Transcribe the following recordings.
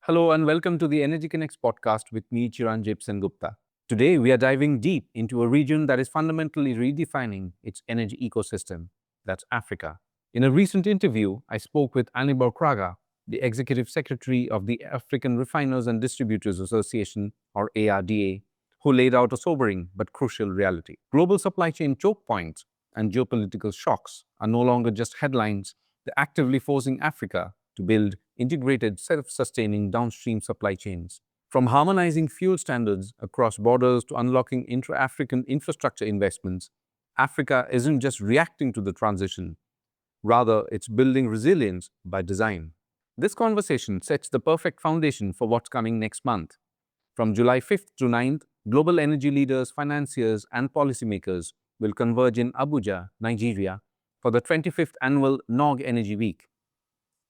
Hello and welcome to the Energy Connects podcast with me, Chiranjib Sengupta. Today, we are diving deep into a region that is fundamentally redefining its energy ecosystem. That's Africa. In a recent interview, I spoke with Anibor Kragha, the Executive Secretary of the African Refiners and Distributors Association, or ARDA, who laid out a sobering but crucial reality. Global supply chain choke points and geopolitical shocks are no longer just headlines, they're actively forcing Africa to build integrated, self-sustaining downstream supply chains. From harmonizing fuel standards across borders to unlocking intra-African infrastructure investments, Africa isn't just reacting to the transition, rather it's building resilience by design. This conversation sets the perfect foundation for what's coming next month. From July 5th to 9th, global energy leaders, financiers, and policymakers will converge in Abuja, Nigeria, for the 25th annual NOG Energy Week.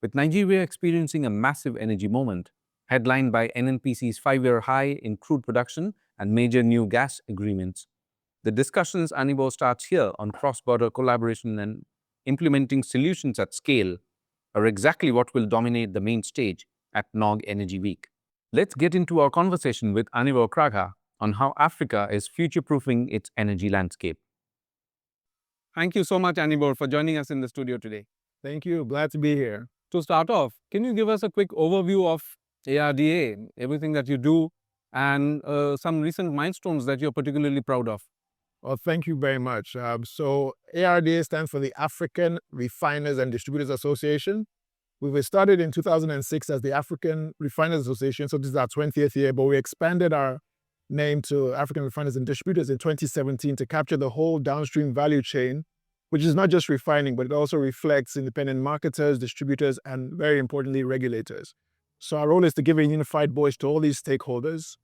With Nigeria experiencing a massive energy moment, headlined by NNPC's 5-year high in crude production and major new gas agreements, the discussions Anibor starts here on cross-border collaboration and implementing solutions at scale are exactly what will dominate the main stage at NOG Energy Week. Let's get into our conversation with Anibor Kragha on how Africa is future-proofing its energy landscape. Thank you so much, Anibor, for joining us in the studio today. Thank you. Glad to be here. To start off, can you give us a quick overview of ARDA, everything that you do, and some recent milestones that you're particularly proud of? Well, thank you very much. So ARDA stands for the African Refiners and Distributors Association. We were started in 2006 as the African Refiners Association, so this is our 20th year, but we expanded our name to African Refiners and Distributors in 2017 to capture the whole downstream value chain, which is not just refining, but it also reflects independent marketers, distributors, and very importantly, regulators. So our role is to give a unified voice to all these stakeholders,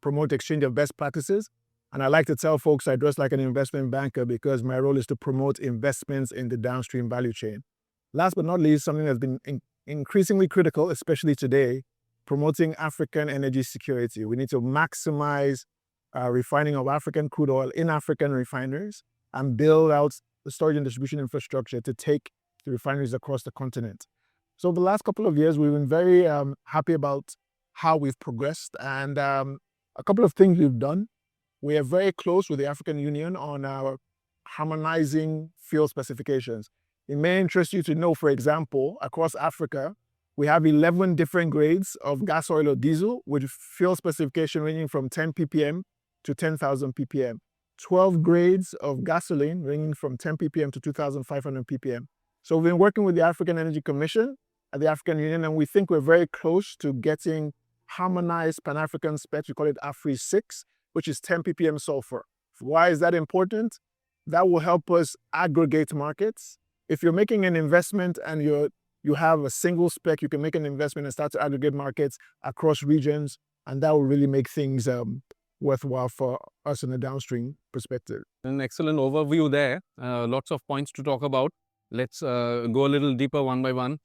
promote exchange of best practices. And I like to tell folks I dress like an investment banker because my role is to promote investments in the downstream value chain. Last but not least, something that's been increasingly critical, especially today, promoting African energy security. We need to maximize refining of African crude oil in African refineries and build out the storage and distribution infrastructure to take the refineries across the continent. So the last couple of years, we've been very happy about how we've progressed and a couple of things we've done. We are very close with the African Union on our harmonizing fuel specifications. It may interest you to know, for example, across Africa, we have 11 different grades of gas, oil, or diesel with fuel specification ranging from 10 ppm to 10,000 ppm. 12 grades of gasoline ranging from 10 ppm to 2,500 ppm. So we've been working with the African Energy Commission at the African Union, and we think we're very close to getting harmonized Pan-African specs. We call it AFRI 6, which is 10 ppm sulfur. Why is that important? That will help us aggregate markets. If you're making an investment and you have a single spec, you can make an investment and start to aggregate markets across regions, and that will really make things worthwhile for us in a downstream perspective. An excellent overview there. Lots of points to talk about. Let's go a little deeper one by one.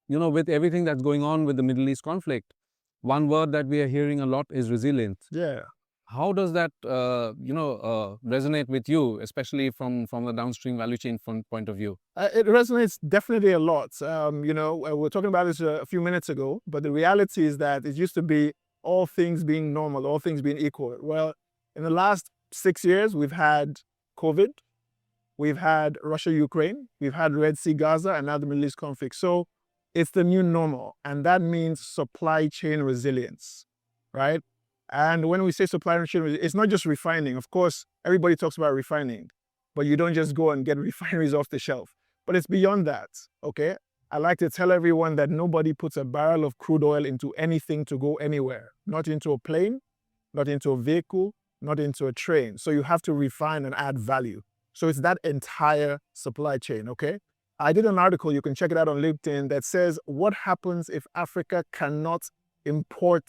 With everything that's going on with the Middle East conflict, one word that we are hearing a lot is resilience. Yeah. How does that, resonate with you, especially from the downstream value chain point of view? It resonates definitely a lot. We were talking about this a few minutes ago, but the reality is that it used to be all things being normal, all things being equal. Well, in the last 6 years, we've had COVID, we've had Russia-Ukraine, we've had Red Sea, Gaza, and now the Middle East conflict. So it's the new normal, and that means supply chain resilience, right? And when we say supply chain resilience, it's not just refining. Of course, everybody talks about refining, but you don't just go and get refineries off the shelf. But it's beyond that, okay? I like to tell everyone that nobody puts a barrel of crude oil into anything to go anywhere, not into a plane, not into a vehicle, not into a train. So you have to refine and add value. So it's that entire supply chain, okay? I did an article, you can check it out on LinkedIn, that says what happens if Africa cannot import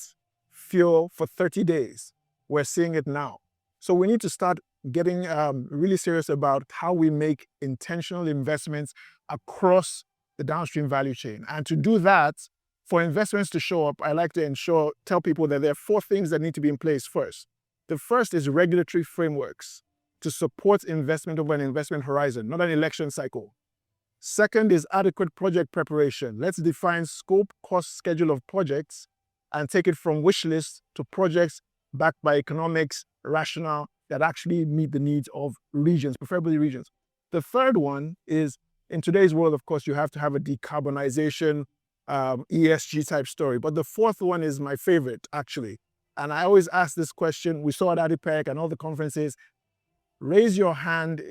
fuel for 30 days. We're seeing it now. So we need to start getting really serious about how we make intentional investments across the downstream value chain. And to do that, for investments to show up, I like to tell people that there are 4 things that need to be in place first. The first is regulatory frameworks to support investment over an investment horizon, not an election cycle. Second is adequate project preparation. Let's define scope, cost, schedule of projects and take it from wish list to projects backed by economics, rationale, that actually meet the needs of regions, preferably regions. The third one is, in today's world, of course, you have to have a decarbonization, ESG type story. But the fourth one is my favorite, actually. And I always ask this question. We saw it at ADIPEC and all the conferences. Raise your hand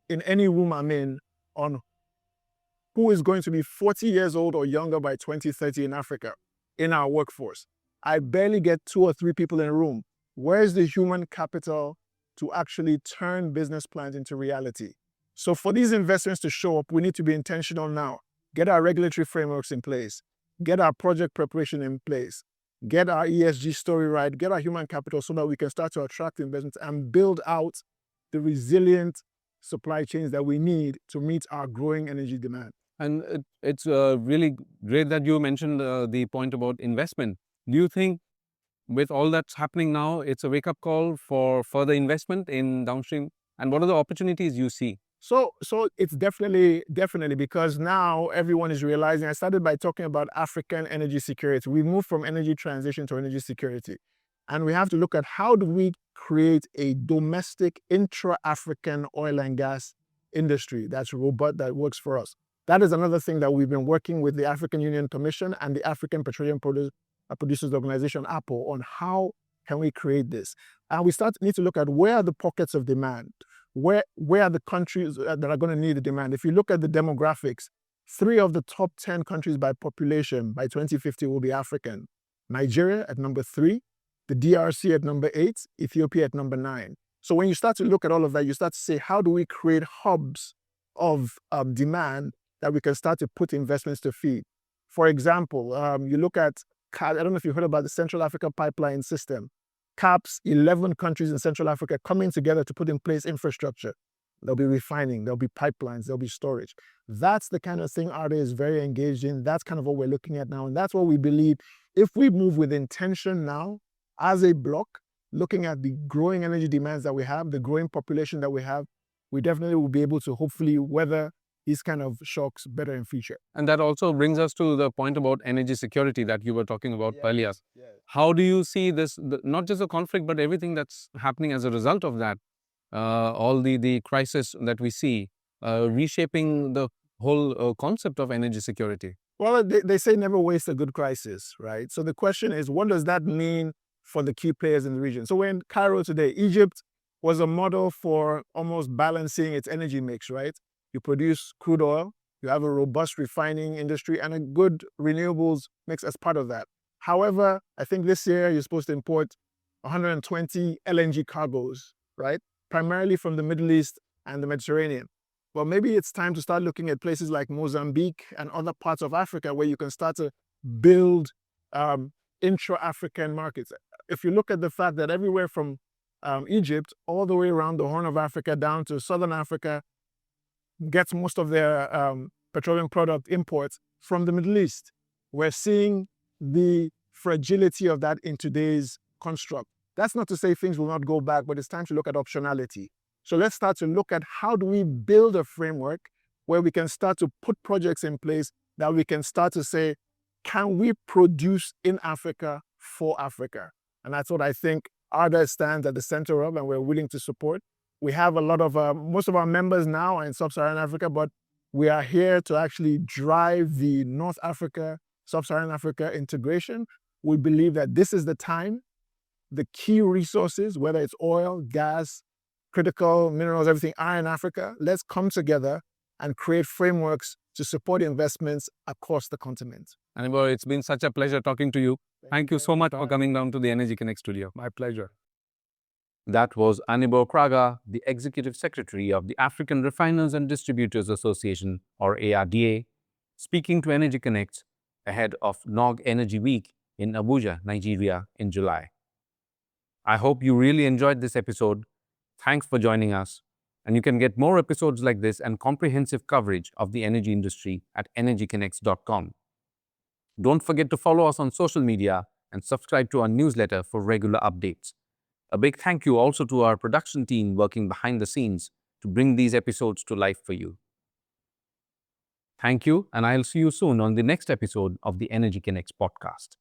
in any room I'm in on who is going to be 40 years old or younger by 2030 in Africa, in our workforce. I barely get 2 or 3 people in a room. Where's the human capital to actually turn business plans into reality? So for these investments to show up, we need to be intentional now. Get our regulatory frameworks in place. Get our project preparation in place. Get our ESG story right. Get our human capital so that we can start to attract investments and build out the resilient supply chains that we need to meet our growing energy demand. And it's really great that you mentioned the point about investment. Do you think with all that's happening now, it's a wake-up call for further investment in downstream? And what are the opportunities you see? So it's definitely because now everyone is realizing. I started by talking about African energy security. We moved from energy transition to energy security. And we have to look at how do we create a domestic intra-African oil and gas industry that's robust, that works for us. That is another thing that we've been working with the African Union Commission and the African Petroleum Producers Organization, APO, on how can we create this. And we need to look at where are the pockets of demand, where are the countries that are going to need the demand. If you look at the demographics, 3 of the top 10 countries by population by 2050 will be African. Nigeria at number 3, the DRC at number 8, Ethiopia at number 9. So when you start to look at all of that, you start to say, how do we create hubs of demand that we can start to put investments to feed? For example, you look at, I don't know if you heard about the Central Africa pipeline system. CAPS, 11 countries in Central Africa coming together to put in place infrastructure. There'll be refining, there'll be pipelines, there'll be storage. That's the kind of thing ARDA is very engaged in. That's kind of what we're looking at now. And that's what we believe, if we move with intention now, as a block, looking at the growing energy demands that we have, the growing population that we have, we definitely will be able to hopefully weather these kind of shocks better in future. And that also brings us to the point about energy security that you were talking about earlier. Yes. How do you see this, not just the conflict, but everything that's happening as a result of that, all the crisis that we see, reshaping the whole concept of energy security? Well, they say never waste a good crisis, right? So the question is, what does that mean for the key players in the region? So we're in Cairo today. Egypt was a model for almost balancing its energy mix, right? You produce crude oil, you have a robust refining industry and a good renewables mix as part of that. However, I think this year you're supposed to import 120 LNG cargoes, right? Primarily from the Middle East and the Mediterranean. Well, maybe it's time to start looking at places like Mozambique and other parts of Africa where you can start to build intra-African markets. If you look at the fact that everywhere from Egypt all the way around the Horn of Africa down to Southern Africa gets most of their petroleum product imports from the Middle East. We're seeing the fragility of that in today's construct. That's not to say things will not go back, but it's time to look at optionality. So let's start to look at how do we build a framework where we can start to put projects in place that we can start to say, can we produce in Africa for Africa? And that's what I think ARDA stands at the center of, and we're willing to support. We have a lot of, most of our members now are in Sub-Saharan Africa, but we are here to actually drive the North Africa, Sub-Saharan Africa integration. We believe that this is the time. The key resources, whether it's oil, gas, critical minerals, everything are in Africa. Let's come together and create frameworks to support investments across the continent. Anibor, it's been such a pleasure talking to you. Thank you so much for coming down to the Energy Connect studio. My pleasure. That was Anibor Kragha, the Executive Secretary of the African Refiners and Distributors Association, or ARDA, speaking to Energy Connect ahead of NOG Energy Week in Abuja, Nigeria in July. I hope you really enjoyed this episode. Thanks for joining us. And you can get more episodes like this and comprehensive coverage of the energy industry at energyconnects.com. Don't forget to follow us on social media and subscribe to our newsletter for regular updates. A big thank you also to our production team working behind the scenes to bring these episodes to life for you. Thank you, and I'll see you soon on the next episode of the Energy Connects podcast.